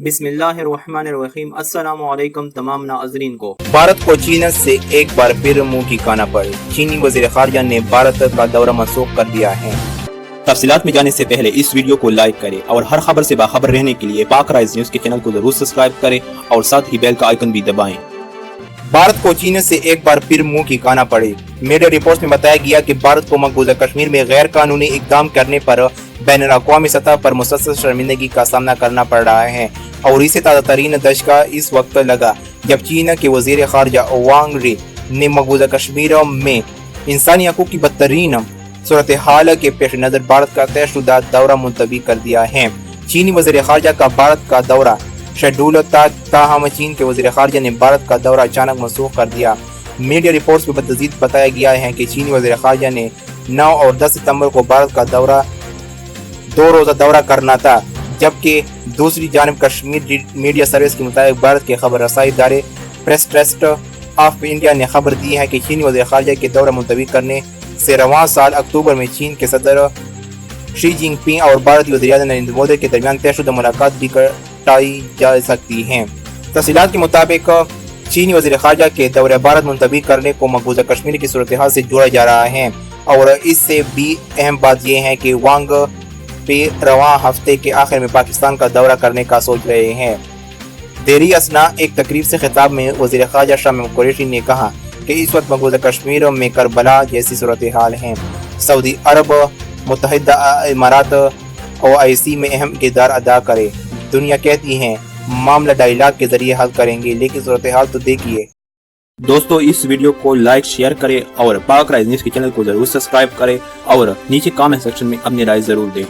बिस्मिल्लाहिर्रहमानिर्रहीम। अस्सलाम वालेकुम तमाम नाज़रीन को। भारत को चीन से एक बार फिर मुंह की खाना पड़े। चीनी वज़ीर ख़ारजा ने भारत का दौरा मनसूख कर दिया है। तफसीलात में जाने से पहले इस वीडियो को लाइक करें और हर खबर से बाखबर रहने के लिए पाक राइज न्यूज़ के चैनल को जरूर सब्सक्राइब करें और साथ ही बेल का आइकन भी दबाएं। भारत को चीन से एक बार फिर मुंह की खाना पड़े। मीडिया रिपोर्ट्स में बताया गया कि भारत को मकबूजा कश्मीर में गैर कानूनी इकदाम करने पर बैनुल-अक़वामी सतह पर मुसलसल शर्मिंदगी का सामना करना पड़ रहा है और इसे ताज़ा तरीन दशका इस वक्त लगा जब चीन के वज़ीर ख़ारजा वांग री ने मकबूजा कश्मीर में इंसानी हकूक़ की बदतरीन सूरत हाल के पेश नज़र भारत का तयशुदा दौरा मुलतवी कर दिया है। चीनी वज़ीर ख़ारजा का भारत का दौरा शेड्यूल ताहम चीन के वज़ीर ख़ारजा ने भारत का दौरा अचानक मनसूख कर दिया। मीडिया रिपोर्ट्स में मज़ीद बताया गया है कि चीनी वज़ीर ख़ारजा ने 9 और 10 सितंबर को भारत का दौरा 2 रोज़ा दौरा करना था, जबकि दूसरी जानब कश्मीर मीडिया सर्विस के मुताबिक भारत के खबर रसाई इदारे प्रेस ट्रस्ट ऑफ इंडिया ने खबर दी है कि चीनी वज़ीर ख़ारजा के दौरा मुलतवी करने से रवां साल अक्टूबर में चीन के सदर शी जिनपिंग और भारतीय वज़ीर आज़म नरेंद्र मोदी के दरमियान तयशुदा मुलाकात भी कराई जा सकती हैं। तफसीलात के मुताबिक चीनी वज़ीर ख़ारजा के दौरे भारत मुलतवी करने को मकबूजा कश्मीर की सूरत हाल से जोड़ा जा रहा है और इससे भी अहम बात यह है कि वांग पे रवां हफ्ते के आखिर में पाकिस्तान का दौरा करने का सोच रहे हैं। देरी असना एक तकरीब से खिताब में वज़ीर ख़ारजा शाह महमूद कुरैशी ने कहा कि इस वक्त मकबूजा कश्मीर में करबला जैसी सूरत हाल है। सऊदी अरब, मुत्तहिदा इमारात OIC में अहम किरदार अदा करे। दुनिया कहती है मामला डायलॉग के जरिए हल करेंगे, लेकिन सूरत हाल तो देखिए। दोस्तों, इस वीडियो को लाइक शेयर करें और पाक राइज न्यूज़ के चैनल को जरूर सब्सक्राइब करें और नीचे कमेंट सेक्शन में अपनी राय जरूर दें।